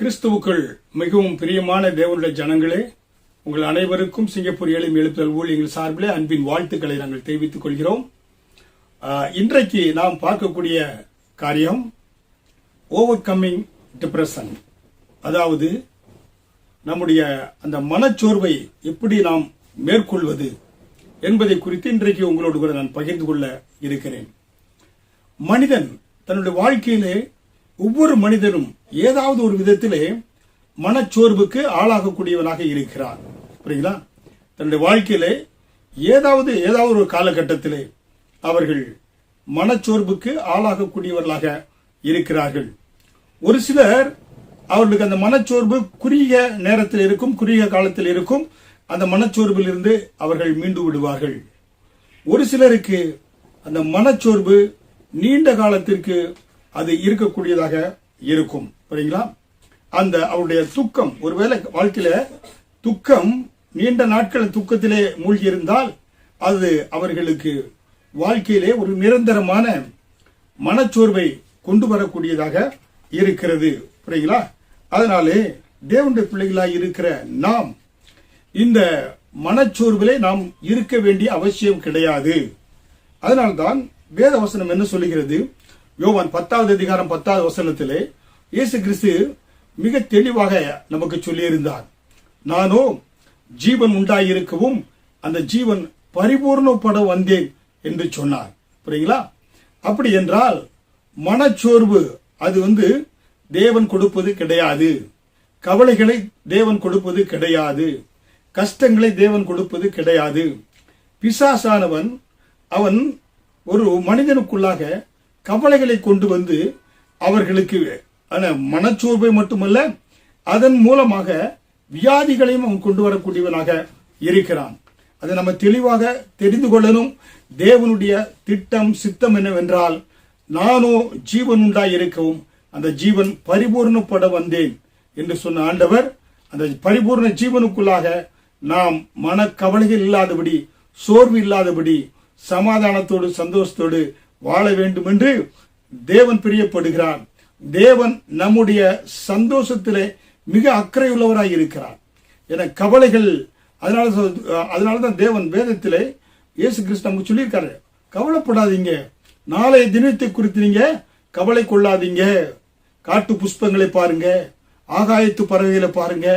கிறிஸ்துவுக்குள் மிகவும் பிரியமான தேவனுடைய ஜனங்களே, உங்கள் அனைவருக்கும் சிங்கப்பூர் ஏழும் எழுப்புதல் ஊழியர்கள் சார்பிலே அன்பின் வாழ்த்துக்களை நாங்கள் தெரிவித்துக் கொள்கிறோம். இன்றைக்கு நாம் பார்க்கக்கூடிய காரியம் ஓவர் கம்மிங் டிப்ரெஷன், அதாவது நம்முடைய அந்த மனச்சோர்வை எப்படி நாம் மேற்கொள்வது என்பதை குறித்து இன்றைக்கு உங்களோடு கூட நான் பகிர்ந்து கொள்ள இருக்கிறேன். மனிதன் தன்னுடைய வாழ்க்கையிலே ஒவ்வொரு மனிதனும் ஏதாவது ஒரு விதத்திலே மனச்சோர்வுக்கு ஆளாகக்கூடியவனாக இருக்கிறார். புரியுங்களா? தன்னுடைய வாழ்க்கையிலே ஏதாவது ஒரு காலகட்டத்திலே அவர்கள் மனச்சோர்வுக்கு ஆளாகக்கூடியவர்களாக இருக்கிறார்கள். ஒரு சிலர் அவர்களுக்கு அந்த மனச்சோர்வு குறுகிய நேரத்தில் இருக்கும், குறுகிய காலத்தில் இருக்கும். அந்த மனச்சோர்வில் இருந்து அவர்கள் மீண்டு விடுவார்கள். ஒரு சிலருக்கு அந்த மனச்சோர்வு நீண்ட காலத்திற்கு அது இருக்கக்கூடியதாக இருக்கும். புரியுங்களா? அந்த அவருடைய துக்கம், ஒருவேளை வாழ்க்கையில துக்கம் நீண்ட நாட்கள் துக்கத்திலே மூழ்கி இருந்தால் அது அவர்களுக்கு வாழ்க்கையிலே ஒரு நிரந்தரமான மனச்சோர்வை கொண்டு வரக்கூடியதாக இருக்கிறது. புரியுங்களா? அதனாலே தேவனுடைய பிள்ளைகளாய் இருக்கிற நாம் இந்த மனச்சோர்விலே நாம் இருக்க வேண்டிய அவசியம் கிடையாது. அதனால்தான் வேத வசனம் என்ன சொல்லுகிறது? யோவான் 10வது அதிகாரம் 10வது வசனத்திலே இயேசு கிறிஸ்து மிக தெளிவாக நமக்கு சொல்லியிருந்தார். நானோ ஜீவன் உண்டாயிருக்கவும் அந்த ஜீவன் பரிபூர்ணப்பட வந்தேன் என்று சொன்னார். புரியுங்களா? அப்படி என்றால் மனச்சோர்வு அது தேவன் கொடுப்பது கிடையாது. கவலைகளை தேவன் கொடுப்பது கிடையாது. கஷ்டங்களை தேவன் கொடுப்பது கிடையாது. பிசாசானவன் அவன் ஒரு மனிதனுக்குள்ளாக கவலைகளை கொண்டு வந்து அவர்களுக்கு மனச்சோர்வை மட்டுமல்ல, அதன் மூலமாக வியாதிகளையும் அவன் கொண்டு வரக்கூடியவனாக இருக்கிறான். அதை நம்ம தெளிவாக தெரிந்து கொள்ளணும். தேவனுடைய திட்டம் சித்தம் என்னவென்றால், நானோ ஜீவன் உண்டாயிருக்கவும் அந்த ஜீவன் பரிபூர்ணப்பட வந்தேன் என்று சொன்ன ஆண்டவர், அந்த பரிபூர்ண ஜீவனுக்குள்ளாக நாம் மனக்கவலைகள் இல்லாதபடி, சோர்வு இல்லாதபடி, சமாதானத்தோடு சந்தோஷத்தோடு வாழ வேண்டும் என்று தேவன் பிரியப்படுகிறார். தேவன் நம்முடைய சந்தோஷத்திலே மிக அக்கறையுள்ளவராய் இருக்கிறார். என கவலைகள், அதனாலதான் தேவன் வேதத்திலே இயேசு கிறிஸ்து நமக்கு சொல்லியிருக்காரு, கவலைப்படாதீங்க, நாளைய தினத்தை குறித்து நீங்க கவலை கொள்ளாதீங்க. காட்டு புஷ்பங்களை பாருங்க, ஆகாயத்து பறவைகளை பாருங்க,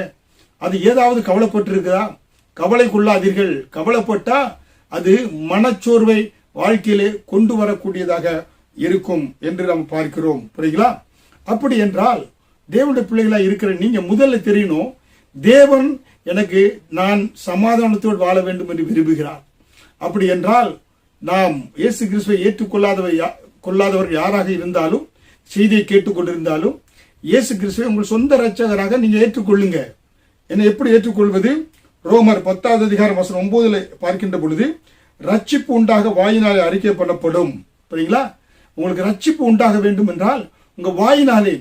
அது ஏதாவது கவலைப்பட்டு இருக்குதா? கவலை கொள்ளாதீர்கள். கவலைப்பட்டா அது மனச்சோர்வை வாழ்க்கையிலே கொண்டு வரக்கூடியதாக இருக்கும் என்று நாம் பார்க்கிறோம். புரியுங்களா? அப்படி என்றால் தேவனுடைய பிள்ளைகளா இருக்கிற நீங்க முதல்ல தெரியணும், தேவன் எனக்கு நான் சமாதானத்தோடு வாழ வேண்டும் என்று விரும்புகிறார். அப்படி என்றால் நாம் இயேசு கிறிஸ்துவை ஏற்றுக்கொள்ளாதவர்கள் யாராக இருந்தாலும், செய்தியை கேட்டுக்கொண்டிருந்தாலும், இயேசு கிறிஸ்துவை உங்கள் சொந்த இரட்சகராக நீங்க ஏற்றுக்கொள்ளுங்க. என்னை எப்படி ஏற்றுக்கொள்வது? ரோமர் 10வது அதிகாரம் வசனம் 9 பார்க்கின்ற பொழுது, ரட்சிப்பு உண்டாக வாயினாலே அறிக்கை பண்ணப்படும். புரியுங்களா? உங்களுக்கு ரட்சிப்பு உண்டாக வேண்டும் என்றால் உங்க வாயினாலே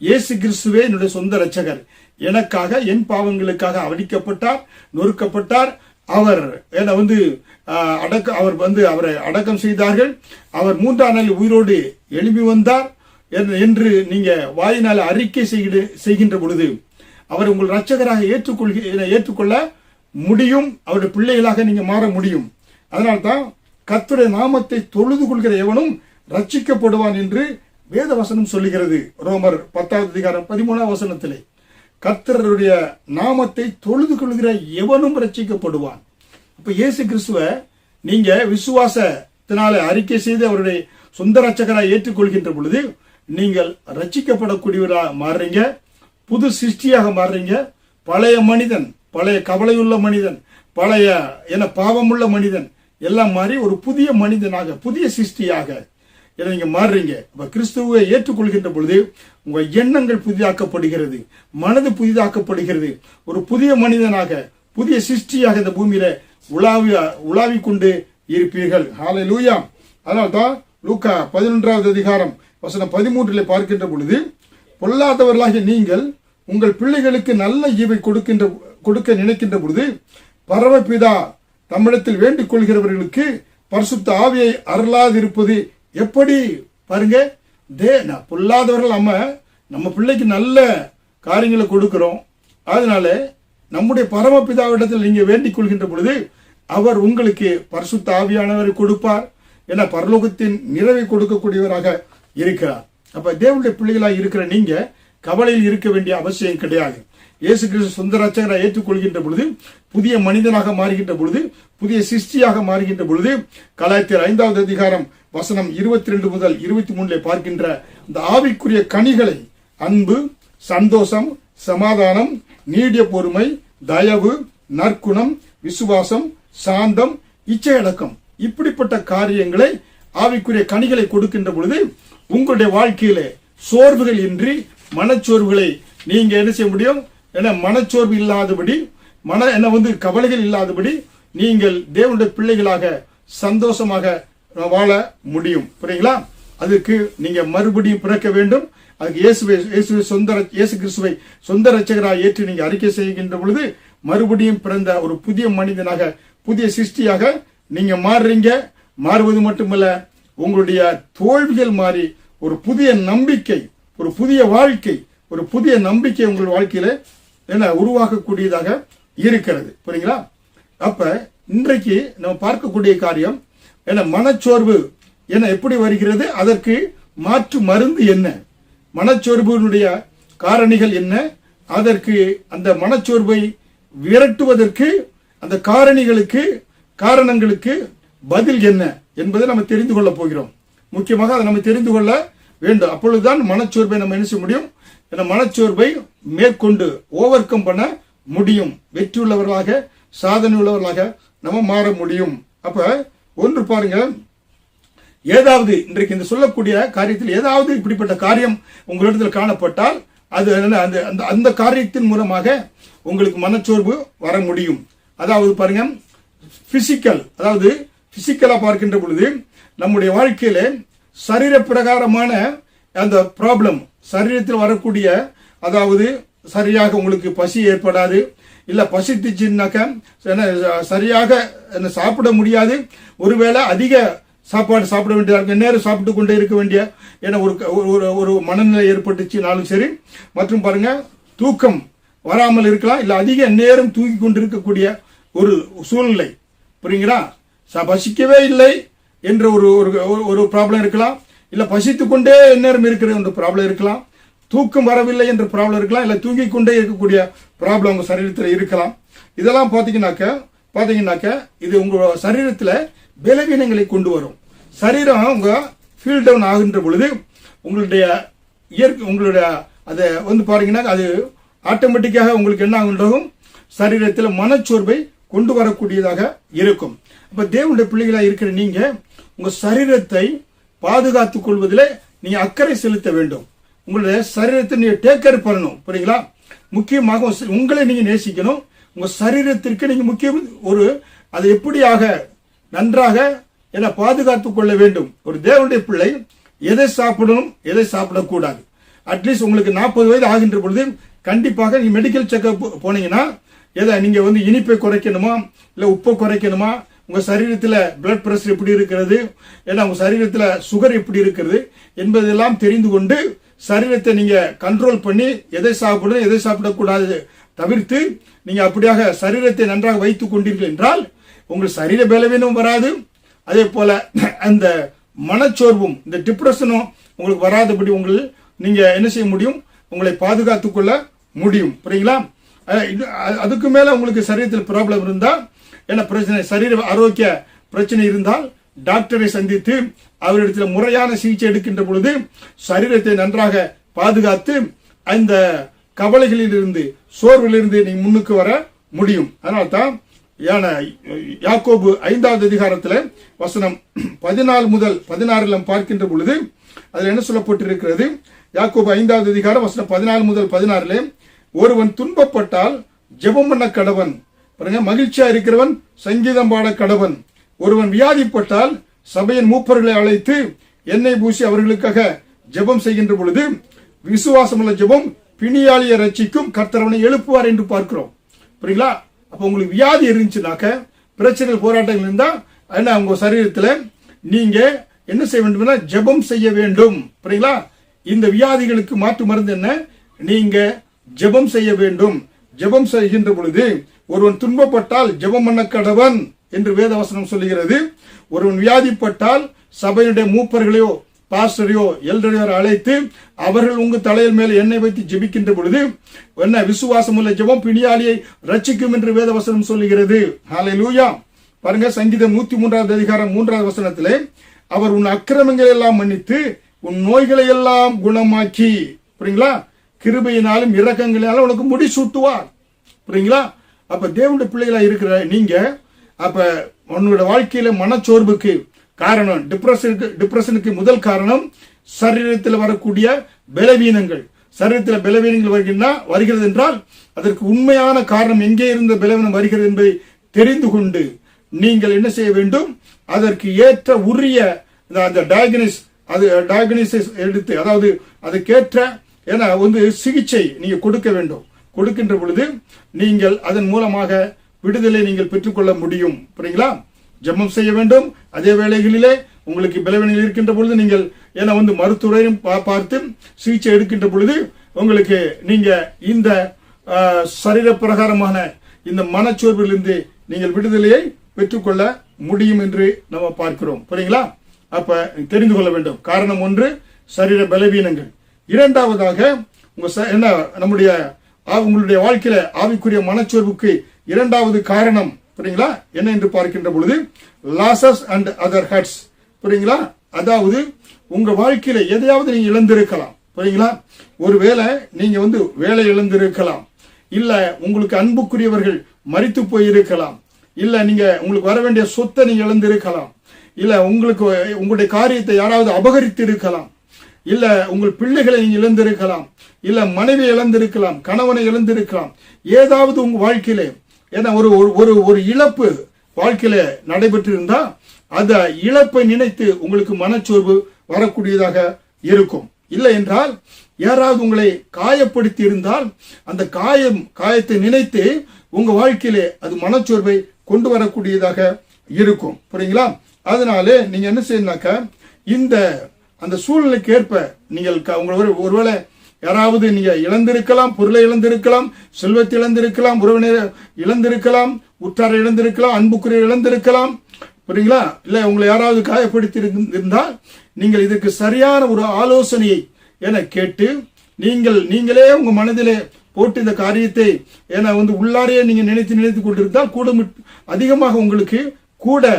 இயேசு கிறிஸ்துவே என்னுடைய சொந்த இரட்சகர், எனக்காக என் பாவங்களுக்காக அடிக்கப்பட்டார், நொறுக்கப்பட்டார், அவர் அவரை அடக்கம் செய்தார்கள், அவர் 3ஆம் நாள் உயிரோடு எழுப்பி வந்தார் என்று நீங்க வாயினால அறிக்கை செய்கின்ற பொழுது அவர் உங்கள் இரட்சகராக ஏற்றுக்கொள்ள முடியும். அவருடைய பிள்ளைகளாக நீங்க மாற முடியும். அதனால்தான் கர்த்தருடைய நாமத்தை தொழுது கொள்கிற எவனும் ரட்சிக்கப்படுவான் என்று வேத வசனம் சொல்லுகிறது. ரோமர் 10வது அதிகாரம் 13ஆம் வசனத்திலே கர்த்தருடைய நாமத்தை தொழுது கொள்கிற எவனும் ரட்சிக்கப்படுவான். இப்ப இயேசு கிறிஸ்துவ நீங்க விசுவாசத்தினால அறிக்கை செய்து அவருடைய சொந்த ரட்சகராக ஏற்றுக்கொள்கின்ற பொழுது நீங்கள் ரட்சிக்கப்படக்கூடியவராக மாறுறீங்க, புது சிருஷ்டியாக மாறுறீங்க. பழைய மனிதன், பழைய கவலையுள்ள மனிதன், பழைய பாவமுள்ள மனிதன் எல்லாம் மாறி ஒரு புதிய மனிதனாக, புதிய சிருஷ்டியாக நீங்க மாறுறீங்க. இப்ப கிறிஸ்துவை ஏற்றுக்கொள்கின்ற பொழுது உங்க எண்ணங்கள் புதிதாக்கப்படுகிறது, மனது புதிதாக்கப்படுகிறது. ஒரு புதிய மனிதனாக, புதிய சிருஷ்டியாக இந்த பூமியில உலாவி கொண்டு இருப்பீர்கள். ஹல்லேலூயா! அதனால்தான் லூக்கா 11வது அதிகாரம் வசனம் 13 பார்க்கின்ற பொழுது, பொல்லாதவர்களாகிய நீங்கள் உங்கள் பிள்ளைகளுக்கு நல்ல ஈவை கொடுக்க நினைக்கின்ற பொழுது பரமபிதா தம்மிடத்தில் வேண்டிக் கொள்கிறவர்களுக்கு பரிசுத்த ஆவியை அருளாதிருப்பது எப்படி? பாருங்க, பொல்லாதவர்கள் நம்ம பிள்ளைக்கு நல்ல காரியங்களை கொடுக்கிறோம். அதனால நம்முடைய பரமபிதாவிடத்தில் நீங்க வேண்டிக் கொள்கின்ற பொழுது அவர் உங்களுக்கு பரிசுத்த ஆவியானவரை கொடுப்பார். என பரலோகத்தின் நிறைவை கொடுக்கக்கூடியவராக இருக்கிறார். அப்ப தேவனுடைய பிள்ளைகளாக இருக்கிற நீங்க கவலையில் இருக்க வேண்டிய அவசியம் கிடையாது. இயேசு கிறிஸ்து சொந்த ரட்சகராக ஏற்றுக்கொள்கின்ற பொழுது, புதிய மனிதனாக மாறுகின்ற பொழுது, புதிய சிருஷ்டியாக மாறுகின்ற பொழுது, கலாத்தியர் 5வது அதிகாரம் வசனம் 22 முதல் 23 பார்க்கின்ற இந்த ஆவிக்குரிய கனிகளை, அன்பு, சந்தோஷம், சமாதானம், நீடிய பொறுமை, தயவு, நற்குணம், விசுவாசம், சாந்தம், இச்சையடக்கம், இப்படிப்பட்ட காரியங்களை ஆவிக்குரிய கனிகளை கொடுக்கின்ற பொழுது உங்களுடைய வாழ்க்கையில சோர்வுகள் இன்றி மனச்சோர்வுகளை நீங்க என்ன செய்ய முடியும்? மனச்சோர்வு இல்லாதபடி, கவலைகள் இல்லாதபடி நீங்கள் தேவனுடைய பிள்ளைகளாக சந்தோஷமாக வாழ முடியும். புரியுங்களா? அதுக்கு நீங்க மறுபடியும் பிறக்க வேண்டும். அதுக்கு இயேசு கிறிஸ்துவை சொந்த ரட்சகராக ஏற்று நீங்க அறிக்கை செய்கின்ற பொழுது மறுபடியும் பிறந்த ஒரு புதிய மனிதனாக, புதிய சிருஷ்டியாக நீங்க மாறுறீங்க. மாறுவது மட்டுமல்ல, உங்களுடைய தோல்விகள் மாறி ஒரு புதிய நம்பிக்கை, ஒரு புதிய வாழ்க்கை, ஒரு புதிய நம்பிக்கை உங்கள் வாழ்க்கையில உருவாக்கக்கூடியதாக இருக்கிறது. புரியுங்களா? அப்ப இன்றைக்கு நம்ம பார்க்கக்கூடிய காரியம் மனச்சோர்வு எப்படி வருகிறது, அதற்கு மாற்று மருந்து என்ன, மனச்சோர்வுடைய காரணிகள் என்ன, அதற்கு அந்த மனச்சோர்வை விரட்டுவதற்கு அந்த காரணங்களுக்கு பதில் என்ன என்பதை நம்ம தெரிந்து கொள்ள போகிறோம். முக்கியமாக அதை நம்ம தெரிந்து கொள்ள வேண்டும். அப்பொழுதுதான் மனச்சோர்வை நம்ம என்ன செய்ய முடியும்? மனச்சோர்வை மேற்கொண்டு ஓவர் கம் பண்ண முடியும். வெற்றி உள்ளவர்களாக, சாதனை உள்ளவர்களாக நம்ம மாற முடியும். அப்ப ஒன்று பாருங்க, ஏதாவது இன்றைக்கு இந்த சொல்லக்கூடிய காரியத்தில் ஏதாவது இப்படிப்பட்ட காரியம் உங்களிடத்தில் காணப்பட்டால் அது அந்த காரியத்தின் மூலமாக உங்களுக்கு மனச்சோர்வு வர முடியும். அதாவது பாருங்க, பிசிக்கலா பார்க்கின்ற பொழுது நம்முடைய வாழ்க்கையில சரீர பிரகாரமான அந்த ப்ராப்ளம், சரீரத்தில் வரக்கூடிய, அதாவது சரியாக உங்களுக்கு பசி ஏற்படாது, இல்ல பசித்துச்சுன்னாக்க சரியாக சாப்பிட முடியாது, ஒருவேளை அதிக சாப்பாடு சாப்பிட வேண்டியதா இருக்கு, நேரம் சாப்பிட்டு கொண்டே இருக்க வேண்டிய ஒரு மனநிலை ஏற்பட்டுச்சுனாலும் சரி, மற்றும் பாருங்க தூக்கம் வராமல் இருக்கலாம், இல்ல அதிக நேரம் தூக்கி கொண்டிருக்கக்கூடிய ஒரு சூழ்நிலை. புரியுங்களா? பசிக்கவே இல்லை என்ற ஒரு ப்ராப்ளம் இருக்கலாம், இல்ல பசித்து கொண்டே நேரம் இருக்கிற ஒரு ப்ராப்ளம் இருக்கலாம், தூக்கம் வரவில்லை என்ற ப்ராப்ளம் இருக்கலாம், இல்ல தூங்கி கொண்டே இருக்கக்கூடிய ப்ராப்ளம் உங்க சரீரத்தில் இருக்கலாம். இதெல்லாம் பாத்தீங்கன்னாக்க இது உங்க சரீரத்துல பலவீனங்களை கொண்டு வரும். சரீரம் உங்க ஃபீல் டவுன் ஆகின்ற பொழுது உங்களுடைய அதை பாத்தீங்கன்னா அது ஆட்டோமேட்டிக்காக உங்களுக்கு என்ன ஆகும்? சரீரத்தில் மனச்சோர்வை கொண்டு வரக்கூடியதாக இருக்கும். அப்ப தேவனுடைய பிள்ளைகளாக இருக்கிற நீங்க உங்க சரீரத்தை பாதுகாத்துக் கொள்வதில் நீங்க அக்கறை செலுத்த வேண்டும். உங்களுடைய சரீரத்தை நீங்க டேக் கேர் பண்ணணும். புரியுங்களா? முக்கியமாக உங்களை நீங்க நேசிக்கணும். உங்க சரீரத்திற்கு நீங்க முக்கியம் அதை எப்படியாக நன்றாக பாதுகாத்துக் கொள்ள வேண்டும். ஒரு தேவனுடைய பிள்ளை எதை சாப்பிடணும், எதை சாப்பிடக்கூடாது. அட்லீஸ்ட் உங்களுக்கு 40 வயது ஆகின்ற பொழுது கண்டிப்பாக நீங்க மெடிக்கல் செக்அப் போனீங்கன்னா நீங்க இனிப்பை குறைக்கணுமா, இல்ல உப்பை குறைக்கணுமா, உங்க சரீரத்தில் பிளட் பிரஷர் எப்படி இருக்கிறது, உங்க சரீரத்தில் சுகர் எப்படி இருக்கிறது என்பதெல்லாம் தெரிந்து கொண்டு சரீரத்தை நீங்க கண்ட்ரோல் பண்ணி எதை சாப்பிடணும், எதை சாப்பிடக்கூடாது தவிர்த்து நீங்க அப்படியாக சரீரத்தை நன்றாக வைத்துக் கொண்டீர்கள் என்றால் உங்கள் சரீர பலவீனமும் வராது, அதே போல அந்த மனச்சோர்வும் இந்த டிப்ரெஷனும் உங்களுக்கு வராதபடி நீங்க என்ன செய்ய முடியும்? உங்களை பாதுகாத்துக் கொள்ள முடியும். புரியுங்களா? அதுக்கு மேல உங்களுக்கு சரீரத்தில் ப்ராப்ளம் இருந்தா, பிரச்சனை, சரீர ஆரோக்கிய பிரச்சனை இருந்தால் டாக்டரை சந்தித்து அவரிடத்தில் முறையான சிகிச்சை எடுக்கின்ற பொழுது சரீரத்தை நன்றாக பாதுகாத்து அந்த கவலைகளில் இருந்து, சோர்விலிருந்து நீங்க முன்னுக்கு வர முடியும். அதனால்தான் யாக்கோபு 5வது அதிகாரத்தில் வசனம் 14 முதல் 16 பார்க்கின்ற பொழுது அதில் என்ன சொல்லப்பட்டிருக்கிறது? யாக்கோபு 5வது அதிகாரம் வசனம் 14 முதல் 16 ஒருவன் துன்பப்பட்டால் ஜெபம் பண்ண கடவன், மகிழ்ச்சியா இருக்கிறவன் சங்கீதம் பாட கடவன். ஒருவன் வியாதிப்பட்டால் சபையின் மூப்பர்களை அழைத்து எண்ணெய் பூசி அவர்களுக்காக ஜெபம் செய்கின்ற பொழுது விசுவாசமுள்ள ஜெபம் பிணியாளியை ரட்சிக்கும், கர்த்தரவனை எழுப்புவார் என்று பார்க்கிறோம். புரியுங்களா? அப்ப உங்களுக்கு வியாதி இருந்துச்சுனாக்க, பிரச்சனைகள் போராட்டங்கள் இருந்தா உங்க சரீரத்துல நீங்க என்ன செய்ய வேண்டும்? ஜெபம் செய்ய வேண்டும். புரியுங்களா? இந்த வியாதிகளுக்கு மாற்று மருந்து என்ன? நீங்க ஜெபம் செய்ய வேண்டும். ஜெபம் செய்கின்ற பொழுது ஒருவன் துன்பப்பட்டால் ஜெபம் பண்ண கடவன் என்று வேதவசனம் சொல்லுகிறது. ஒருவன் வியாதிப்பட்டால் சபையுடைய மூப்பர்களையோ பாஸ்டரையோ எல்டரையோ அழைத்து அவர்கள் உங்க தலையில் மேல் எண்ணெய் வைத்து ஜெபிக்கின்ற பொழுது என்ன விசுவாசம் உள்ள ஜெபம் பிணியாளியை ரட்சிக்கும் என்று வேதவசனம் சொல்லுகிறது. ஹல்லேலூயா. பாருங்க, சங்கீதம் 103 அதிகாரம் 3வது வசனத்திலே அவர் உன் அக்கிரமங்களை எல்லாம் மன்னித்து உன் நோய்களை எல்லாம் குணமாக்கி, புரியுங்களா, கிருபையினாலும் இரக்கங்களாலும் உனக்கு முடி சூட்டுவார். புரியுங்களா? அப்ப தேவனுடைய பிள்ளைகளா இருக்கிற நீங்க அப்ப உன்னோட வாழ்க்கையில மனச்சோர்வுக்கு காரணம், டிப்ரெஷனுக்கு முதல் காரணம் சரீரத்தில் வரக்கூடிய பலவீனங்கள். சரீரத்தில் பலவீனங்கள் வருகிறது என்றால் அதற்கு உண்மையான காரணம் எங்கே இருந்த பலவீனம் வருகிறது என்பதை தெரிந்து கொண்டு நீங்கள் என்ன செய்ய வேண்டும், அதற்கு ஏற்ற உரிய டயக்னிசிஸ் எடுத்து, அதாவது அதுக்கேற்ற சிகிச்சை நீங்க கொடுக்க வேண்டும். கொடுக்கின்ற பொழுது நீங்கள் அதன் மூலமாக விடுதலை நீங்கள் பெற்றுக்கொள்ள முடியும். புரியுங்களா? ஜெபம் செய்ய வேண்டும். அதே வேளைகளிலே உங்களுக்கு பலவீனங்கள் இருக்கின்ற பொழுது நீங்கள் மருத்துவரையும் பார்த்து சிகிச்சை எடுக்கின்ற பொழுது உங்களுக்கு நீங்க இந்த சரீர பிரகாரமான இந்த மனச்சோர்விலிருந்து நீங்கள் விடுதலையை பெற்றுக்கொள்ள முடியும் என்று நம்ம பார்க்கிறோம். புரியுங்களா? அப்ப தெரிந்து கொள்ள வேண்டும். காரணம் ஒன்று சரீர பலவீனங்கள். இரண்டாவதாக உங்களுடைய வாழ்க்கையில ஆவிக்குரிய மனச்சோர்வுக்கு இரண்டாவது காரணம் புரியுங்களா என்ன என்று பார்க்கின்ற பொழுது லாசஸ் அண்ட் அதர் ஹர்ட்ஸ். புரியுங்களா? அதாவது உங்க வாழ்க்கையில எதையாவது நீங்க இழந்திருக்கலாம். புரியுங்களா? ஒருவேளை நீங்க வேலை இழந்திருக்கலாம், இல்ல உங்களுக்கு அன்புக்குரியவர்கள் மரித்து போயிருக்கலாம், இல்ல நீங்க உங்களுக்கு வர வேண்டிய சொத்தை நீங்க இழந்திருக்கலாம், இல்ல உங்களுடைய காரியத்தை யாராவது அபகரித்து இருக்கலாம், இல்ல உங்கள் பிள்ளைகளை நீங்க இழந்திருக்கலாம், இல்ல மனைவி இழந்திருக்கலாம், கணவனை இழந்திருக்கலாம். ஏதாவது உங்க வாழ்க்கையில ஒரு இழப்பு வாழ்க்கையில நடைபெற்று இருந்தா அந்த இழப்பை நினைத்து உங்களுக்கு மனச்சோர்வு வரக்கூடியதாக இருக்கும். இல்லை என்றால் யாராவது உங்களை காயப்படுத்தி இருந்தால் அந்த காயத்தை நினைத்து உங்க வாழ்க்கையிலே அது மனச்சோர்வை கொண்டு வரக்கூடியதாக இருக்கும். புரியுங்களா? அதனால நீங்க என்ன செய்யணும்னாக்கா அந்த சூழ்நிலைக்கு ஏற்ப நீங்கள் ஒருவேளை யாராவது நீங்க இழந்திருக்கலாம், பொருளை இழந்திருக்கலாம், செல்வத்தை இழந்திருக்கலாம், உறவினர் இழந்திருக்கலாம், உற்றாரை இழந்திருக்கலாம், அன்புக்குரிய இழந்திருக்கலாம். புரியுங்களா? இல்ல உங்களை யாராவது காயப்படுத்தி இருந்தால் நீங்கள் இதற்கு சரியான ஒரு ஆலோசனையை என கேட்டு நீங்களே உங்க மனதிலே போட்டு இந்த காரியத்தை உள்ளாரையே நீங்க நினைத்து கொண்டிருந்தால் கூட அதிகமாக உங்களுக்கு கூட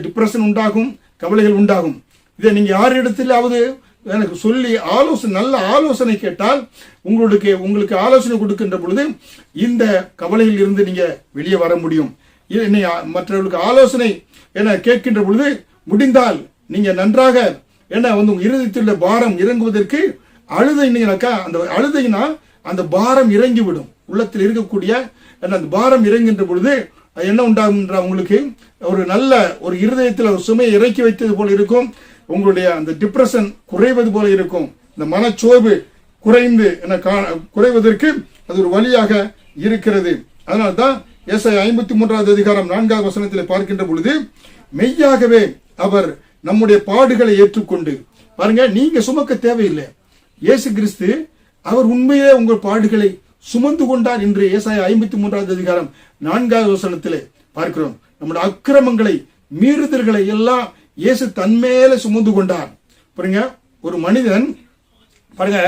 டிப்ரெஷன் உண்டாகும், கவலைகள் உண்டாகும். இதை நீங்க யாரிடத்திலாவது எனக்கு சொல்லி நல்ல ஆலோசனை கேட்டால் உங்களுக்கு ஆலோசனை கொடுக்கின்ற பொழுது இந்த கவலையில் இருந்து நீங்க வெளியே வர முடியும். மற்றவர்களுக்கு ஆலோசனை கேட்கின்ற பொழுது முடிந்தால் நீங்க நன்றாக உங்க இருதயத்தில் பாரம் இறங்குவதற்கு அழுதைனாக்கா அந்த அழுதைனா அந்த பாரம் இறங்கிவிடும். உள்ளத்தில் இருக்கக்கூடிய அந்த பாரம் இறங்குகின்ற பொழுது என்ன உண்டாகும் என்றால் உங்களுக்கு ஒரு நல்ல ஒரு இருதயத்தில் ஒரு சுமையை இறக்கி வைத்தது போல இருக்கும். உங்களுடைய அந்த டிப்ரெஷன் குறைவது போல இருக்கும். இந்த மனச்சோர்வு குறைவதற்கு அது ஒரு வழியாக இருக்கிறது. அதனால்தான் ஏசாயா 53வது அதிகாரம் 4வது வசனத்தில் பார்க்கின்ற பொழுது மெய்யாகவே அவர் நம்முடைய பாடுகளை ஏற்றுக்கொண்டு, பாருங்க, நீங்க சுமக்க தேவையில்லை. இயேசு கிறிஸ்து அவர் உண்மையிலே உங்கள் பாடுகளை சுமந்து கொண்டார் என்று ஏசாயா 53வது அதிகாரம் 4வது வசனத்திலே பார்க்கிறோம். நம்முடைய அக்கிரமங்களை மீறுதல்களை எல்லாம் இயேசு தன்மேல சுமந்து கொண்டார். பாருங்க, ஒரு மனிதன் பாருங்க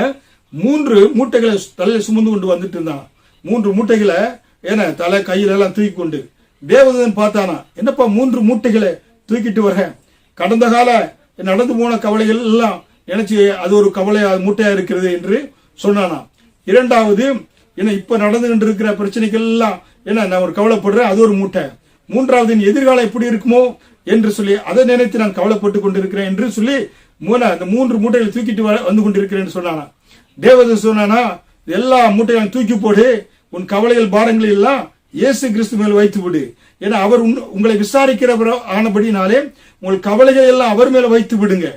3 மூட்டைகளை தலையில சுமந்து கொண்டு வந்துட்டு இருந்தான். 3 மூட்டைகளை தலை கையில எல்லாம் தூக்கி கொண்டு தேவதூதன் பார்த்தானா, என்னப்பா 3 மூட்டைகளை தூக்கிட்டு வர, கடந்த கால நடந்து போன கவலைகள் எல்லாம் நினைச்சு அது ஒரு கவலை மூட்டையா இருக்கிறது என்று சொன்னானா. இரண்டாவது இப்ப நடந்து கொண்டு இருக்கிற பிரச்சனைகள் எல்லாம் நான் ஒரு கவலைப்படுறேன், அது ஒரு மூட்டை. மூன்றாவது எதிர்காலம் எப்படி இருக்குமோ என்று சொல்லி அதை நினைத்து நான் கவலைப்பட்டு கொண்டிருக்கிறேன் என்று சொல்லி அந்த 3 மூட்டைகளை தூக்கிட்டு வந்து கொண்டிருக்கிறேன் சொன்னானா. தேவதூதன் சொன்னானா, எல்லா மூட்டைகளையும் தூக்கி போடு, உன் கவலைகள் பாரங்கள் எல்லாம் இயேசு கிறிஸ்து மேல் வைத்து விடு. ஏன்னா அவர் உங்களை விசாரிக்கிறவர் ஆனபடினாலே உங்கள் கவலைகள் எல்லாம் அவர் மேல வைத்து விடுங்க.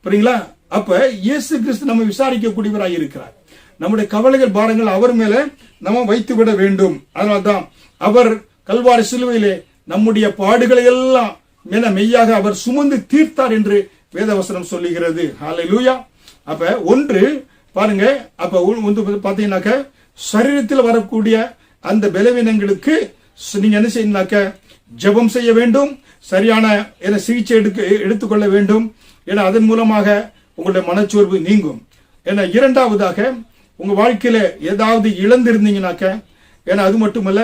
புரியுங்களா? அப்ப இயேசு கிறிஸ்து நம்ம விசாரிக்கக்கூடியவராக இருக்கிறார். நம்முடைய கவலைகள் பாரங்கள் அவர் மேல நம்ம வைத்து விட வேண்டும். அதனால்தான் அவர் கல்வாரி சிலுவையிலே நம்முடைய பாடுகளை எல்லாம் மெய்யாக அவர் சுமந்து தீர்த்தார் என்று வேதவசனம் சொல்லுகிறது. ஹல்லேலூயா. அப்ப ஒன்று பாருங்க, அப்ப பாத்தீங்கன்னாக்க சரீரத்தில் வரக்கூடிய அந்த பலவீனங்களுக்கு நீங்க என்ன செய்யணும்னாக்க ஜெபம் செய்ய வேண்டும், சரியான சிகிச்சை எடுத்துக்கொள்ள வேண்டும். ஏன்னா அதன் மூலமாக உங்களுடைய மனச்சோர்வு நீங்கும். ஏன்னா இரண்டாவதாக உங்க வாழ்க்கையில ஏதாவது இழந்திருந்தீங்கன்னாக்க, ஏன்னா அது மட்டுமல்ல,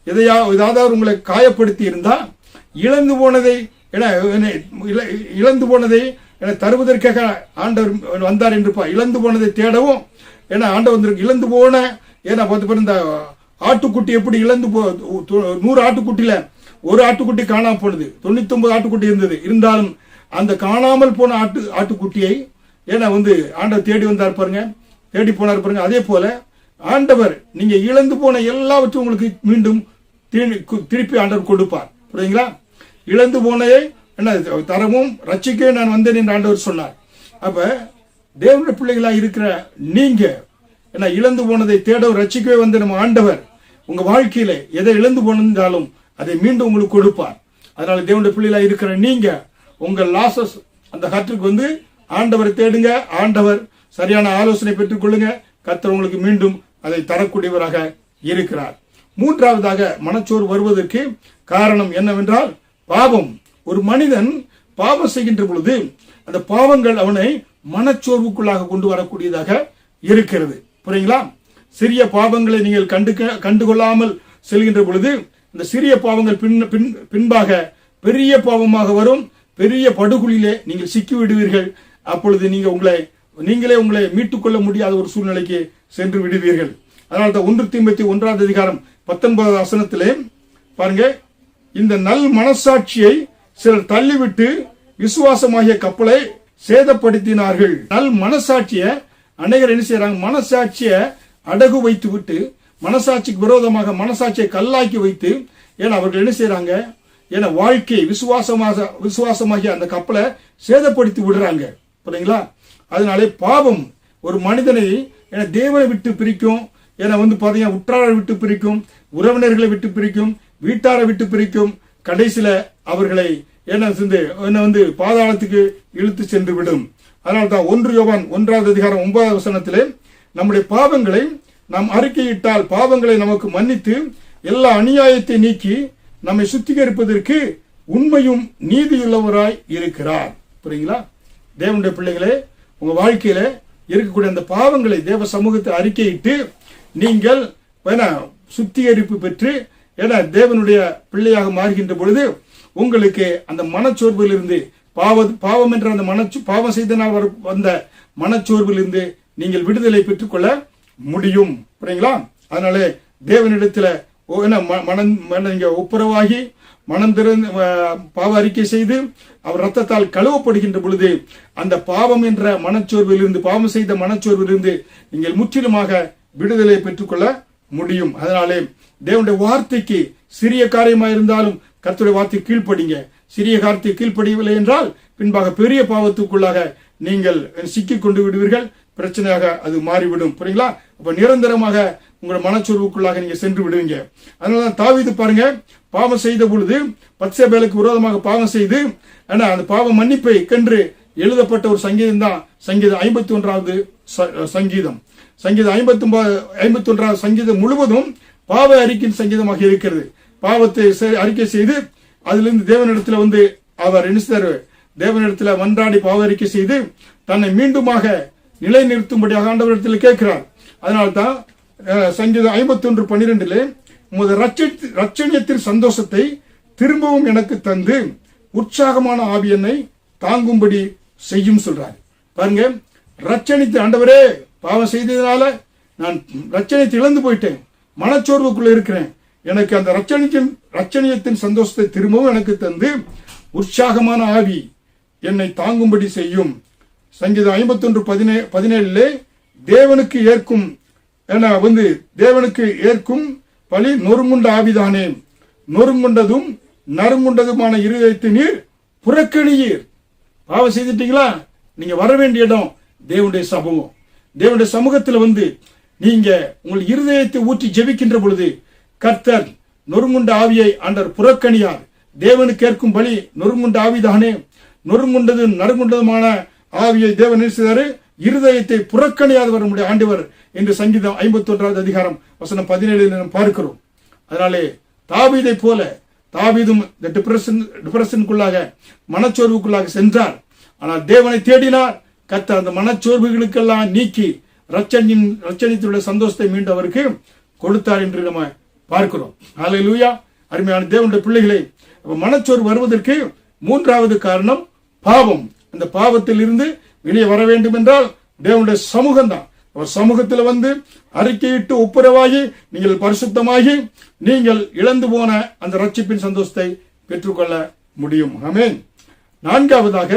ஏதாவது உங்களை காயப்படுத்தி இருந்தா இழந்து போனதை தருவதற்காக ஆண்டவர் வந்தார் என்று இழந்து போனதை தேடவும், ஏன்னா ஆண்டவர் இழந்து போன, ஏன்னா இந்த ஆட்டுக்குட்டி எப்படி இழந்து 100 ஆட்டுக்குட்டியில ஒரு ஆட்டுக்குட்டி காணாம போனது, 99 ஆட்டுக்குட்டி இருந்தாலும் அந்த காணாமல் போன ஆட்டுக்குட்டியை ஏன்னா ஆண்டவர் தேடி வந்தார் பாருங்க, தேடி போனார் பாருங்க. அதே போல ஆண்டவர் நீங்க இழந்து போன எல்லாவற்றையும் உங்களுக்கு மீண்டும் திருப்பி ஆண்டவர் கொடுப்பார். புரியுங்களா? இழந்து போனதை என்ன தரவும் ரட்சிக்கவே நான் வந்தேன் என்று ஆண்டவர் சொன்னார். அப்ப தேவனுடைய பிள்ளைகளா இருக்கிற நீங்க என்ன இழந்து போனதை தேடவும் ரட்சிக்கவே வந்த நம்ம ஆண்டவர் உங்க வாழ்க்கையில எதை இழந்து போனாலும் அதை மீண்டும் உங்களுக்கு கொடுப்பார். அதனால தேவனுடைய பிள்ளைகளா இருக்கிற நீங்க உங்கள் லாசஸ் அந்த கற்றுக்கு ஆண்டவரை தேடுங்க, ஆண்டவர் சரியான ஆலோசனை பெற்றுக் கொள்ளுங்க, கர்த்தர் உங்களுக்கு மீண்டும் அதை தரக்கூடியவராக இருக்கிறார். மூன்றாவதாக மனச்சோர்வு வருவதற்கு காரணம் என்னவென்றால் பாவம். ஒரு மனிதன் பாவம் செய்கின்ற பொழுது அந்த பாவங்கள் அவனை மனச்சோர்வுக்குள்ளாக கொண்டு வரக்கூடியதாக இருக்கிறது. புரியுங்களா? சிறிய பாவங்களை நீங்கள் கண்டுகொள்ளாமல் செல்கின்ற பொழுது இந்த சிறிய பாவங்கள் பின்பாக பெரிய பாவமாக வரும். பெரிய படுகொலியிலே நீங்கள் சிக்கி விடுவீர்கள். அப்பொழுது நீங்களே உங்களை மீட்டுக் கொள்ள முடியாத ஒரு சூழ்நிலைக்கு சென்று விடுவீர்கள். அதனால்தான் 1 தீமோத்தேயு 1:19 பாருங்க, இந்த நல் மனசாட்சியை சிலர் தள்ளிவிட்டு விசுவாசமாகிய கப்பலை சேதப்படுத்தினார்கள். நல் மனசாட்சியை அநேகர் என்ன செய்யறாங்க? மனசாட்சியை அடகு வைத்து விட்டு மனசாட்சிக்கு விரோதமாக மனசாட்சியை கல்லாக்கி வைத்து, ஏன்னா அவர்கள் என்ன செய்யறாங்க? ஏன்னா வாழ்க்கை விசுவாசமாகிய அந்த கப்பலை சேதப்படுத்தி விடுறாங்க. புரியுங்களா? அதனாலே பாவம் ஒரு மனிதனை தேவனை விட்டு பிரிக்கும். ஏன்னா பாத்தீங்கன்னா உற்றாரை விட்டு பிரிக்கும், உறவினர்களை விட்டு பிரிக்கும், வீட்டாரை விட்டு பிரிக்கும். கடைசியில அவர்களை என்ன பாதாளத்துக்கு இழுத்து சென்று விடும். அதனால்தான் 1 யோவான் 1:9 நம்முடைய பாவங்களை நாம் அறிக்கையிட்டால் பாவங்களை நமக்கு மன்னித்து எல்லா அநியாயத்தை நீக்கி நம்மை சுத்திகரிப்பதற்கு உண்மையும் நீதியுள்ளவராய் இருக்கிறார். புரியுங்களா? தேவனுடைய பிள்ளைகளே, உங்க வாழ்க்கையில இருக்கக்கூடிய அந்த பாவங்களை தேவ சமூகத்தை அறிக்கையிட்டு நீங்கள் சுத்திகரிப்பு பெற்று தேவனுடைய பிள்ளையாக மாறுகின்ற பொழுது உங்களுக்கு அந்த மனச்சோர்விலிருந்து பாவம் என்ற அந்த பாவம் செய்தனால் வந்த மனச்சோர்விலிருந்து நீங்கள் விடுதலை பெற்றுக் கொள்ள முடியும். புரியுங்களா? அதனால தேவனிடத்துல நீங்க ஒப்புரவாகி மனம் திறந்து பாவ அறிக்கை செய்து அவர் ரத்தத்தால் கழுவப்படுகின்ற பொழுது அந்த பாவம் என்ற மனச்சோர்விலிருந்து, பாவம் செய்த மனச்சோர்விலிருந்து நீங்கள் முற்றிலுமாக விடுதலை பெற்றுக்கொள்ள முடியும். அதனாலே தேவனுடைய வார்த்தைக்கு சிறிய காரியமா இருந்தாலும் கர்த்தருடைய வார்த்தை கீழ்ப்படிங்க. சிறிய காரியத்தை கீழ்ப்படியவில்லை என்றால் பின்பாக பெரிய பாவத்துக்குள்ளாக நீங்கள் சிக்கிக் கொண்டு விடுவீர்கள். பிரச்சனையாக அது மாறிவிடும். புரியுங்களா? அப்ப நிரந்தரமாக உங்களோட மனச்சோர்வுக்குள்ளாக நீங்க சென்று விடுவீங்க. அதனாலதான் தாவீது பாருங்க, பாவம் செய்த பொழுது பத்சேபேலுக்கு விரோதமாக பாவம் செய்து அந்த பாவ மன்னிப்பை கண்டு எழுதப்பட்ட ஒரு சங்கீதம் தான் சங்கீதம் 51வது சங்கீதம். சங்கீதம் 51வது சங்கீதம் முழுவதும் பாவ அறிக்கையின் சங்கீதமாக இருக்கிறது. பாவத்தை அறிக்கை செய்து அதிலிருந்து தேவனிடத்துல அவர் என்ன தேவனிடத்துல மன்றாடி பாவ அறிக்கை செய்து தன்னை மீண்டுமாக நிலை நிறுத்தும்படியாக ஆண்டவரிடத்தில் கேட்கிறார். அதனால்தான் சங்கீதம் 51:12 உமது ரட்சணியத்தின் சந்தோஷத்தை திரும்பவும் எனக்கு தந்து உற்சாகமான ஆவி என்னை தாங்கும்படி செய்யும் சொல்றார். பாருங்க, ரட்சணித்து ஆண்டவரே பாவம் செய்ததுனால நான் ரட்சணியத்தை இழந்து போயிட்டேன், மனச்சோர்வுக்குள்ள இருக்கிறேன், எனக்கு அந்த ரட்சணியத்தின் சந்தோஷத்தை திரும்பவும் எனக்கு தந்து உற்சாகமான ஆவி என்னை தாங்கும்படி செய்யும். சங்கீதம் 51:17 தேவனுக்கு ஏற்கும் தேவனுக்கு ஏற்கும் பலி நொறுங்குண்ட ஆவிதானே, நொறுங்குண்டதும் நறுங்குண்டதுமான இருதயத்தை நீர் புறக்கணியீர். பாவம் செய்துட்டீங்களா? நீங்க வர வேண்டிய இடம் தேவனுடைய சமூகம். தேவனுடைய சமூகத்தில் நீங்க உங்கள் இருதயத்தை ஊற்றி ஜெபிக்கின்ற பொழுது கர்த்தர் நொறுங்குண்ட ஆவியை ஆண்டவர் புறக்கணியார். தேவனுக்கு ஏற்கும் பலி நொறுங்குண்ட ஆவிதானே, நொறுங்குண்டதும் நறுங்குண்டதுமான ஆவியை தேவன் செய்தாரு இருதயத்தை புறக்கணியாதவர் நம்முடைய ஆண்டவர் என்று சங்கீதம் 51 அதிகாரம் வசனம் 17 நாம் பார்க்கிறோம். அதனாலே தாவீதை போல தாவீதும் டிப்ரெஷனுக்குள்ளாக மனச்சோர்வுக்குள்ளாக சென்றார். ஆனால் தேவனை தேடினார். கர்த்தர் அந்த மனச்சோர்வுகளுக்கெல்லாம் நீக்கி ரட்சணித்துள்ள சந்தோஷத்தை மீண்டும் அவருக்கு கொடுத்தார் என்று நம்ம பார்க்கிறோம். ஹல்லேலூயா. அருமையான தேவனுடைய பிள்ளைகளே, மனச்சோர்வு வருவதற்கு மூன்றாவது காரணம் பாவம். அந்த பாவத்தில் இருந்து வெளியே வர வேண்டும் என்றால் தேவனுடைய சமூகம் தான். அவர் சமூகத்தில் வந்து அறிக்கையிட்டு ஒப்புரவாகி நீங்கள் பரிசுத்தமாகி நீங்கள் இழந்து போன அந்த ரட்சிப்பின் சந்தோஷத்தை பெற்றுக்கொள்ள முடியும். ஆமென். நான்காவதாக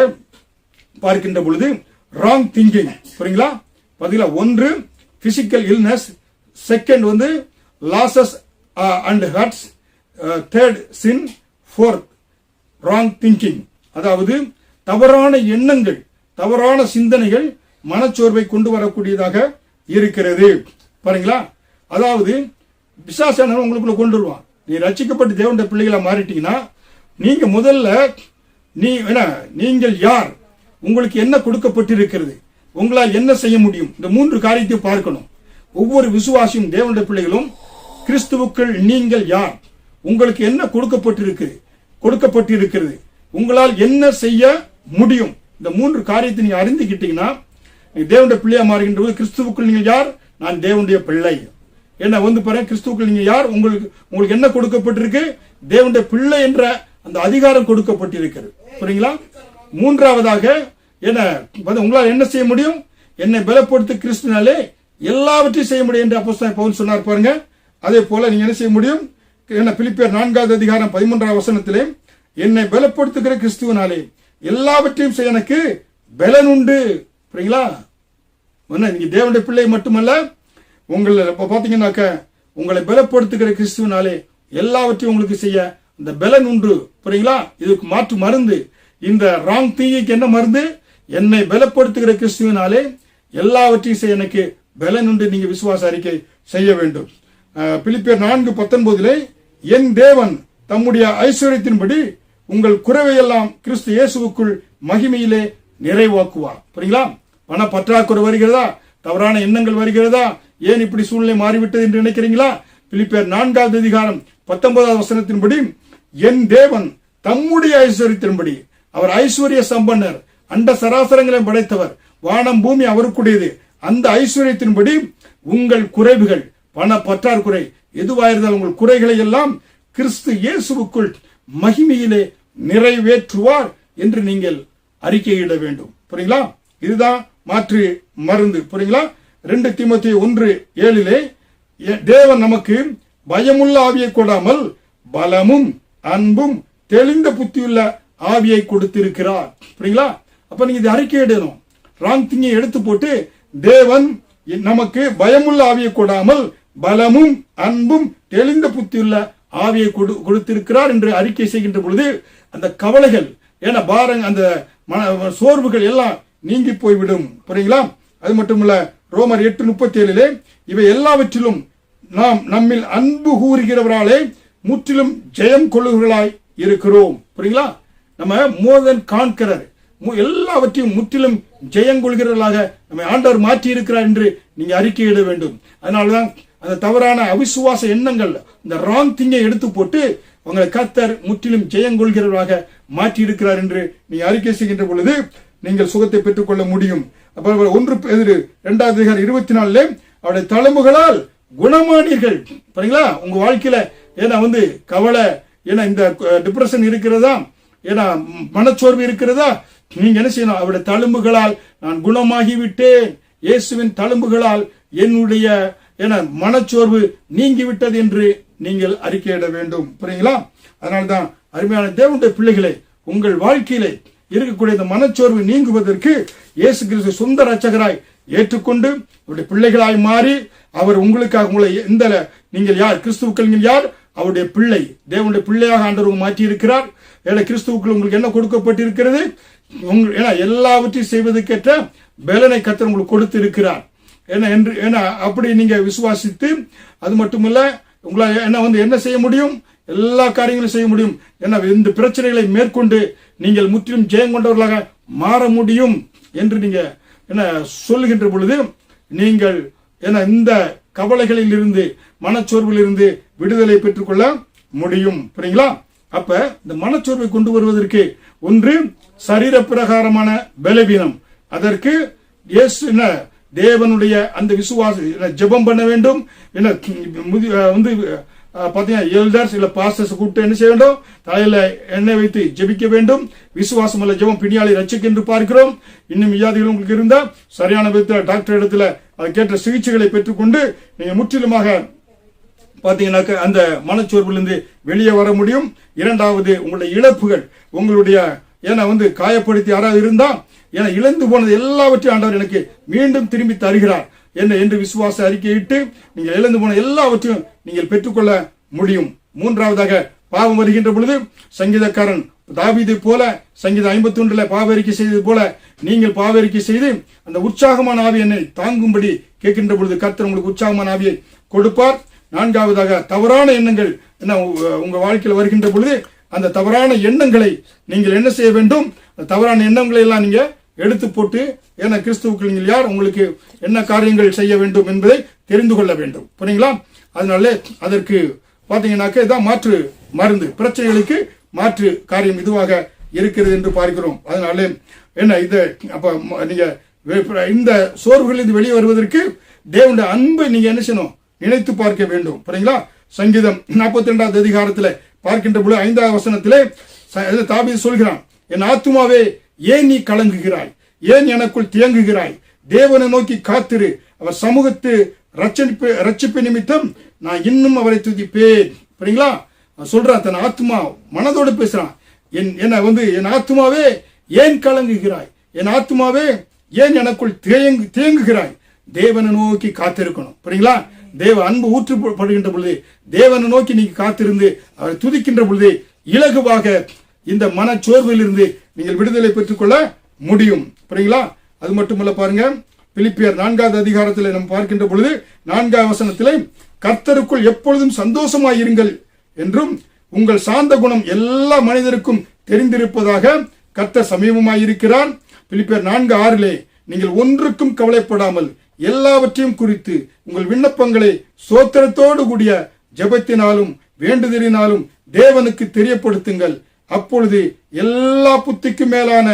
பார்க்கின்ற பொழுது ராங் திங்கிங். புரியுங்களா? பதிலா ஒன்று பிசிக்கல் இல்னஸ், செகண்ட் வந்து losses and hurts, third sin, fourth wrong thinking. அதாவது தவறான எண்ணங்கள், தவறான சிந்தனைகள் மனச்சோர்வை கொண்டு வரக்கூடியதாக இருக்கிறது. பாருங்களா? அதாவது பிசாசானவன் உங்களுக்குள்ள கொண்டு வருவான். நீ ரட்சிக்கப்பட்டு தேவனுடைய பிள்ளைகளா மாறிட்டீங்கன்னா நீங்க முதல்ல நீங்கள் யார், உங்களுக்கு என்ன கொடுக்கப்பட்டிருக்கிறது, உங்களால் என்ன செய்ய முடியும், இந்த மூன்று காரியத்தை பார்க்கணும். ஒவ்வொரு விசுவாசியும் தேவனுடைய பிள்ளைகளும் கிறிஸ்துவுக்குள் நீங்கள் யார், உங்களுக்கு என்ன கொடுக்கப்பட்டிருக்கிறது, உங்களால் என்ன செய்ய முடியும், இந்த மூன்று காரியத்தை நீங்க அறிந்துக்கிட்டீங்கன்னா தேவனுடைய பிள்ளையா மாறுகின்ற போது கிறிஸ்துவுக்குள் நீங்கள் யார், நான் தேவனுடைய பிள்ளை. என்ன வந்து பாருங்க, கிறிஸ்துவுக்குள் நீங்க யார், உங்களுக்கு என்ன கொடுக்கப்பட்டிருக்கு, தேவனுடைய பிள்ளை என்ற அந்த அதிகாரம் கொடுக்கப்பட்டிருக்கிறது. புரியுங்களா? மூன்றாவதாக என்ன உங்களால் என்ன செய்ய முடியும், என்னை பலப்படுத்தி கிறிஸ்துனாலே எல்லாவற்றையும் செய்ய முடியும் என்று அப்போஸ்தலன் பவுல் சொன்னார். பாருங்க, அதே போல நீங்க என்ன செய்ய முடியும், என்ன பிலிப்பியர் 4 அதிகாரம் 13 வசனத்திலே என்னை பலப்படுத்துகிற கிறிஸ்துவனாலே எல்லாவற்றையும் செய்ய எனக்கு பலன் உண்டு. புரியுங்களா? நீங்க தேவனுடைய பிள்ளை மட்டுமல்ல, உங்களை பாத்தீங்கன்னாக்க உங்களை பலப்படுத்துகிற கிறிஸ்துவனாலே எல்லாவற்றையும் உங்களுக்கு செய்ய இந்த பலன் உண்டு. புரியுங்களா? இதுக்கு மாற்று மருந்து. இந்த ராங் திங்கிங்க்கு என்ன மருந்து? என்னை பலப்படுத்துகிற கிறிஸ்துவனாலே எல்லாவற்றையும் செய்ய எனக்கு பலன் உண்டு. நீங்க விசுவாச அறிக்கை செய்ய வேண்டும். பிலிப்பியர் 4:19 என் தேவன் தம்முடைய ஐஸ்வர்யத்தின்படி உங்கள் குறைவையெல்லாம் கிறிஸ்து இயேசுவுக்குள் மகிமையிலே நிறைவாக்குவார். புரியுங்களா? பண பற்றாக்குறை வருகிறதா, தவறான எண்ணங்கள் வருகிறதா, ஏன் இப்படி சூழ்நிலை மாறிவிட்டது என்று நினைக்கிறீங்களா? பிலிப்பியர் 4 அதிகாரம் 19 வசனத்தின்படி என் தேவன் தம்முடைய ஐஸ்வர்யத்தின்படி, அவர் ஐஸ்வர்ய சம்பன்னர், அண்ட சராசரங்களை படைத்தவர், வானம் பூமி அவருக்குடையது, அந்த ஐஸ்வர்யத்தின்படி உங்கள் குறைவுகள், பண பற்றாக்குறை எதுவாயிருந்தால் உங்கள் குறைகளை எல்லாம் கிறிஸ்து இயேசுவுக்குள் மகிமையிலே நிறைவேற்றுவார் என்று நீங்கள் அறிக்கையிட வேண்டும். புரியுங்களா? இதுதான் மாற்று மருந்து. புரியுங்களா? 2 தீமோத்தேயு 1:7 தேவன் நமக்கு பயமுள்ள ஆவியை கொடாமல் பலமும் அன்பும் தெளிந்த புத்தியுள்ள ஆவியை கொடுத்திருக்கிறார். புரியுங்களா? அப்ப நீங்க இது அறிக்கையிடணும். ராங் திங்கை எடுத்து போட்டு தேவன் நமக்கு பயமுள்ள ஆவியை கொடாமல் பலமும் அன்பும் தெளிந்த புத்தியுள்ள ஆவியை கொடுத்திருக்கிறார் என்று அறிக்கை செய்கின்ற பொழுது அந்த கவலைகள், ஏன்னா பாரங்க, அந்த சோர்வுகள் எல்லாம் நீங்கி போய்விடும். புரியுங்களா? அது மட்டுமல்ல, ரோமர் 8:37 இவை எல்லாவற்றிலும் நாம் நம்மில் அன்பு கூறுகிறவராலே முற்றிலும் ஜெயம் கொள்ளுகிறவர்களாய் இருக்கிறோம். புரியுங்களா? நம்ம மோர் தென் கான்கரர், எல்லாவற்றையும் முற்றிலும் ஜெயம் கொள்கிறவர்களாக நம்ம ஆண்டவர் மாற்றி இருக்கிறார் என்று நீங்க அறிக்கையிட வேண்டும். அதனாலதான் அந்த தவறான அவிசுவாச எண்ணங்கள், இந்த ராங் திங்கை எடுத்து போட்டு உங்களை கர்த்தர் முற்றிலும் ஜெயங்கொள்கிறவராக மாற்றி இருக்கிறார் என்று நீங்க அறிக்கை செய்கின்ற பொழுது நீங்கள் சுகத்தை பெற்றுக் கொள்ள முடியும். 1 பேதுரு 2 அதிகாரம் 24 அவருடைய தழும்புகளால் குணமானீர்கள். பாருங்களா? உங்க வாழ்க்கையில ஏன்னா கவலை, ஏன்னா இந்த டிப்ரெஷன் இருக்கிறதா, ஏன்னா மனச்சோர்வு இருக்கிறதா, நீங்க என்ன செய்யணும், அவருடைய தழும்புகளால் நான் குணமாகி விட்டேன், இயேசுவின் தழும்புகளால் என்னுடைய மனச்சோர்வு நீங்கிவிட்டது என்று நீங்கள் அறிக்கையிட வேண்டும். புரியுங்களா? அதனால்தான் அருமையான தேவனுடைய பிள்ளைகளை, உங்கள் வாழ்க்கையிலே இருக்கக்கூடிய இந்த மனச்சோர்வு நீங்குவதற்கு இயேசு கிறிஸ்து சொந்த ரட்சகராய் ஏற்றுக்கொண்டு அவருடைய பிள்ளைகளாய் மாறி அவர் உங்களுக்காக உங்களை நீங்கள் யார், கிறிஸ்துவுக்குள் நீங்கள் யார், அவருடைய பிள்ளை, தேவனுடைய பிள்ளையாக ஆண்டவர் மாற்றி இருக்கிறார். கிறிஸ்துவுக்குள் உங்களுக்கு என்ன கொடுக்கப்பட்டிருக்கிறது, எல்லாவற்றையும் செய்வதற்கேற்ற பலனை கர்த்தர் உங்களுக்கு கொடுத்து இருக்கிறார். அப்படி நீங்க விசுவாசித்து, அது மட்டுமல்ல உங்களால் என்ன செய்ய முடியும், எல்லா காரியங்களும் செய்ய முடியும். இந்த பிரச்சனைகளை மேற்கொண்டு நீங்கள் முற்றிலும் ஜெயம் கொண்டவர்களாக மாற முடியும் என்று நீங்க என்ன சொல்லுகின்ற பொழுது நீங்கள் இந்த கவலைகளில் இருந்து மனச்சோர்வில் இருந்து விடுதலை பெற்றுக்கொள்ள முடியும். புரியுங்களா? அப்ப இந்த மனச்சோர்வை கொண்டு வருவதற்கு ஒன்று சரீர பிரகாரமான பலவீனம். அதற்கு இயேசு தேவனுடைய அந்த விசுவாச ஜெபம் பண்ண வேண்டும். வந்து பாத்தீங்கன்னா எல்டர்ஸ் இல்ல பாஸ்டர்ஸ் கூப்பிட்டு என்ன செய்ய வேண்டும்? தலையில எண்ணெய் வைத்து ஜெபிக்க வேண்டும். விசுவாசம் அல்ல ஜெபம் பிணியாளை ரட்சிக்க என்று பார்க்கிறோம். இன்னும் வியாதிகள் உங்களுக்கு இருந்தா சரியான விதத்தில் டாக்டர் இடத்துல கேட்ட சிகிச்சைகளை பெற்றுக்கொண்டு நீங்க முற்றிலுமாக பாத்தீங்கன்னாக்க அந்த மனச்சோர்விலிருந்து வெளியே வர முடியும். இரண்டாவது, உங்களுடைய இழப்புகள், உங்களுடைய காயப்படுத்தி யாராவது இருந்தா இழந்து போனது எல்லாவற்றையும் ஆண்டவர் எனக்கு மீண்டும் திரும்பி தருகிறார் என்று விசுவாச அறிக்கையிட்டு நீங்கள் இழந்து போன எல்லாவற்றையும் நீங்கள் பெற்றுக்கொள்ள முடியும். மூன்றாவதாக, பாவம் வருகின்ற பொழுது சங்கீதக்காரன் தாவீதை போல சங்கீதம் 51 பாவரிக்கை செய்தது போல நீங்கள் பாவரிக்கை செய்து அந்த உற்சாகமான ஆவி என்னை தாங்கும்படி கேட்கின்ற பொழுது கர்த்தர் உங்களுக்கு உற்சாகமான ஆவியை கொடுப்பார். நான்காவதாக, தவறான எண்ணங்கள் உங்க வாழ்க்கையில் வருகின்ற பொழுது அந்த தவறான எண்ணங்களை நீங்கள் என்ன செய்ய வேண்டும்? தவறான எண்ணங்களை எல்லாம் நீங்க எடுத்து போட்டு, ஏன்னா கிறிஸ்துவுக்கு நீங்கள் யார், உங்களுக்கு என்ன காரியங்கள் செய்ய வேண்டும் என்பதை தெரிந்து கொள்ள வேண்டும். புரியுங்களா? அதனால அதற்கு பாத்தீங்கன்னாக்க இதான் மாற்று மருந்து, பிரச்சனைகளுக்கு மாற்று காரியம் இதுவாக இருக்கிறது என்று பார்க்கிறோம். அதனால அப்ப நீங்க இந்த சோர்வுகளிலிருந்து வெளியே வருவதற்கு தேவனுடைய அன்பை நீங்க என்ன செய்யணும்? நினைத்து பார்க்க வேண்டும். புரியுங்களா? சங்கீதம் 42வது அதிகாரத்தில் பார்க்கின்ற பொழுது 5வது வசனத்திலே தாவீது சொல்கிறான், என் ஆத்துமாவே ஏன் நீ கலங்குகிறாய்? ஏன் எனக்குள் தியங்குகிறாய்? தேவனை நோக்கி காத்திரு, அவர் சமூகத்து ரட்சிப்பு நிமித்தம் நான் இன்னும் அவரை துதிப்பேன். புரியுங்களா? சொல்றான், தன் ஆத்மா மனதோடு பேசுறான். என் ஆத்மாவே ஏன் கலங்குகிறாய்? என் ஆத்மாவே ஏன் எனக்குள் தேங்குகிறாய்? தேவனை நோக்கி காத்திருக்கணும். புரியுங்களா? தேவ அன்பு ஊற்றப்படுகின்ற பொழுது தேவனை நோக்கி நீங்க காத்திருந்து அவரை துதிக்கின்ற பொழுது இலகுவாக இந்த மனச்சோர்வில் இருந்து நீங்கள் விடுதலை பெற்றுக் கொள்ள முடியும். புரியுங்களா? அது மட்டுமல்ல, பாருங்க, பிலிப்பியர் 4வது அதிகாரத்தில் நம்ம பார்க்கின்ற பொழுது 4வது வசனத்திலே கர்த்தருக்குள் எப்பொழுதும் சந்தோஷமாயிருங்கள் என்றும் உங்கள் சாந்த குணம் எல்லா மனிதருக்கும் தெரிந்திருப்பதாக கர்த்தர் சமீபமாயிருக்கிறார். பிலிப்பியர் 4:6 நீங்கள் ஒன்றுக்கும் கவலைப்படாமல் எல்லாவற்றையும் குறித்து உங்கள் விண்ணப்பங்களை ஸ்தோத்திரத்தோடு கூடிய ஜெபத்தினாலும் வேண்டுதலினாலும் தேவனுக்கு தெரியப்படுத்துங்கள். அப்பொழுது எல்லா புத்திக்கும் மேலான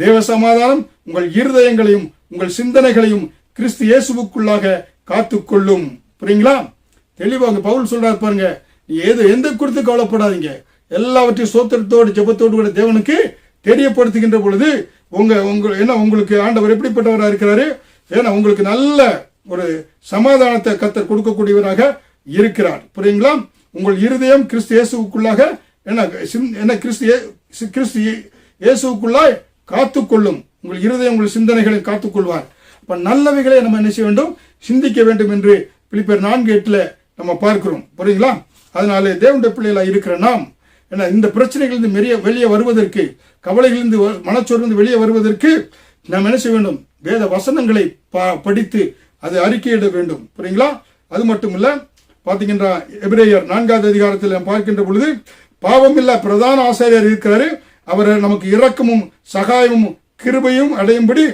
தேவ சமாதானம் உங்கள் இருதயங்களையும் உங்கள் சிந்தனைகளையும் கிறிஸ்து இயேசுவுக்குள்ளாக காத்துக்கொள்ளும். புரியுங்களா? தெளிவாங்க பவுல் சொல்றாரு பாருங்க, எந்த குறித்து கவலைப்படாதீங்க, எல்லாவற்றையும் ஸ்தோத்திரத்தோடு ஜெபத்தோடு கூட தேவனுக்கு தெரியப்படுத்துகின்ற பொழுது உங்களுக்கு ஆண்டவர் எப்படிப்பட்டவராக இருக்கிறாரு? ஏன்னா உங்களுக்கு நல்ல ஒரு சமாதானத்தை கர்த்தர் கொடுக்கக்கூடியவராக இருக்கிறார். புரியுங்களா? உங்கள் இருதயம் கிறிஸ்து இயேசுவுக்குள்ளாக கிறிஸ்து இயேசுவுக்குள்ளாய் காத்துக்கொள்ளும். உங்கள் இருதயம் உங்கள் சிந்தனைகளை காத்துக்கொள்வார். அப்ப நல்லவைகளை நம்ம என்ன செய்ய வேண்டும்? சிந்திக்க வேண்டும் என்று பிலிப்பியர் 4:8 நம்ம பார்க்கிறோம். புரியுங்களா? அதனால தேவனுடைய பிள்ளைகளா இருக்கிற நாம் இந்த பிரச்சனைகளிலிருந்து வெளியே வருவதற்கு, கவலைகளிலிருந்து மனச்சோர்ந்து வெளியே வருவதற்கு நாம் என்ன செய்ய வேண்டும்? வேத வசனங்களை படித்து அதை அறிக்கையிட வேண்டும். புரியுங்களா? அது மட்டுமல்ல, பாத்தீங்கன்னா எபிரேயர் 4வது அதிகாரத்தில் பார்க்கின்ற பொழுது பாவமில்லா பிரதான ஆசாரியர் இருக்கிறாரு, அவர் நமக்கு இரக்கமும் சகாயமும் கிருபையும் அடையும்படி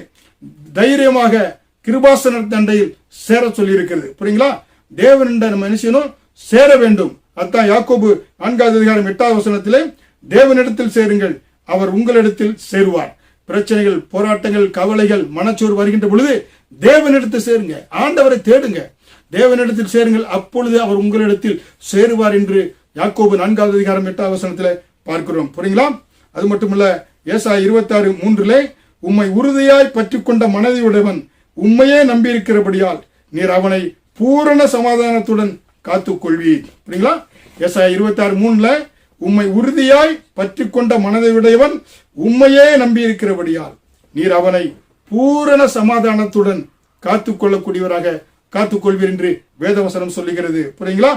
தைரியமாக கிருபாசன தண்டையில் சேர சொல்லி இருக்கிறது. புரியுங்களா? தேவன் நம்ம என்ன செய்யணும்? சேர வேண்டும். அதான் யாக்கோபு 4வது அதிகாரம் 8வது வசனத்திலே தேவனிடத்தில் சேருங்கள், அவர் உங்களிடத்தில் சேருவார். பிரச்சனைகள், போராட்டங்கள், கவலைகள், மனச்சோர்வு வருகின்ற பொழுது தேவனிடத்தில் சேருங்க, ஆண்டவரை தேடுங்க, தேவனிடத்தில் சேருங்கள், அப்பொழுது அவர் உங்களிடத்தில் சேருவார் என்று யாக்கோபு 4வது அதிகாரம் 8வது வசனத்திலே பார்க்கிறோம். புரியுங்களா? அது மட்டுமல்ல, ஏசாயா 26:3 உம்மை உறுதியாய் பற்றி கொண்ட மனதையுடையவன் உம்மையே நம்பியிருக்கிறபடியால் நீர் அவனை பூரண சமாதானத்துடன் காத்துக்கொள்வீர். புரியுங்களா? ஏசாயா 26:3 உம்மை உறுதியாய் பற்றி கொண்ட மனதையுடையவன் உம்மையே நம்பி இருக்கிறபடியால் நீர் அவனை பூரண சமாதானத்துடன் காத்துக்கொள்ளக்கூடியவராக காத்துக்கொள்வீர் என்று வேதவசனம் சொல்லுகிறது. புரியுங்களா?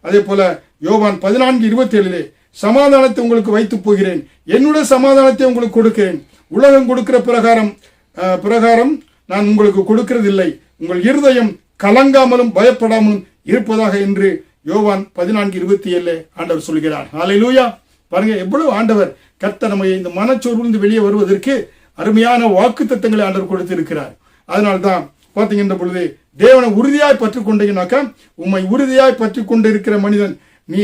அதே போல யோவான் 14:27 சமாதானத்தை உங்களுக்கு வைத்து போகிறேன், என்னுடைய சமாதானத்தை உங்களுக்கு கொடுக்கிறேன், உலகம் கொடுக்கிற பிரகாரம் நான் உங்களுக்கு கொடுக்கிறது இல்லை, உங்கள் இருதயம் கலங்காமலும் பயப்படாமலும் இருப்பதாக என்று யோவான் 14:27 ஆண்டவர் சொல்கிறார். ஹல்லேலூயா! பாருங்க எவ்வளவு ஆண்டவர் கர்த்தர் நம்மை இந்த மனச்சோர்விலிருந்து வெளியே வருவதற்கு அருமையான வாக்கு தத்தங்களை ஆண்டவர் கொடுத்திருக்கிறார். அதனால்தான் பாத்தீங்கன்னா பொழுது தேவனை உறுதியாய் பற்றி கொண்டீங்கன்னாக்கா, உம்மை உறுதியாய் பற்றி கொண்டிருக்கிற மனிதன் நீ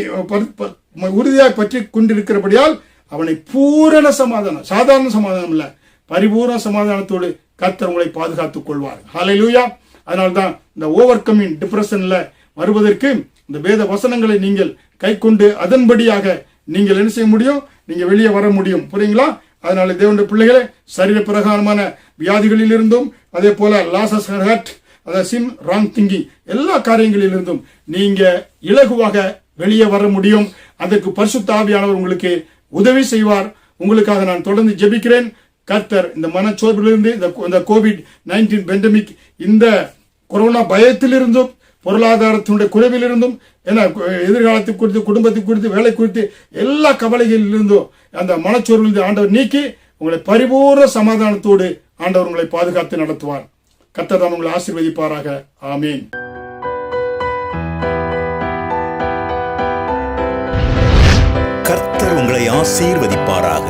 உறுதியாய் பற்றி கொண்டிருக்கிறபடியால் அவனை பூரண சமாதானம், சாதாரண சமாதானம் இல்ல, பரிபூர்ண சமாதானத்தோடு கர்த்தர் உங்களை பாதுகாத்துக் கொள்வார். ஹல்லேலூயா. அதனால்தான் இந்த ஓவர் கமிங் டிப்ரெஷன்ல வருவதற்கு இந்த வேத வசனங்களை நீங்கள் கை கொண்டு அதன்படியாக நீங்கள் என்ன செய்ய முடியும், நீங்க வெளியே வர முடியும். புரியுங்களா? அதனால தேவனுடைய பிள்ளைகளே, சரீர பிரகாரமான வியாதிகளில் இருந்தும், அதே போல லாசஸ் ஹர்ட், சின், ராங் திங்கிங், எல்லா காரியங்களிலிருந்தும் நீங்க இலகுவாக வெளியே வர முடியும். அதற்கு பரிசுத்த ஆவியானவர் உங்களுக்கு உதவி செய்வார். உங்களுக்காக நான் தொடர்ந்து ஜெபிக்கிறேன். கர்த்தர் இந்த மனச்சோர்விலிருந்து, இந்த COVID-19 பெண்டமிக், இந்த கொரோனா பயத்திலிருந்தும், பொருளாதாரத்தினுடைய குறைவிலிருந்தும், எதிர்காலத்தை குறித்து, குடும்பத்தை குறித்து, வேலை குறித்து, எல்லா கவலைகளிலிருந்தும், அந்த மனச்சோர்விலிருந்து ஆண்டவர் நீக்கி உங்களை பரிபூர்ண சமாதானத்தோடு ஆண்டவர் உங்களை பாதுகாத்து நடத்துவார். கர்த்தர் தாம் உங்களை ஆசீர்வதிப்பாராக. ஆமீன். கர்த்தர் உங்களை ஆசீர்வதிப்பாராக.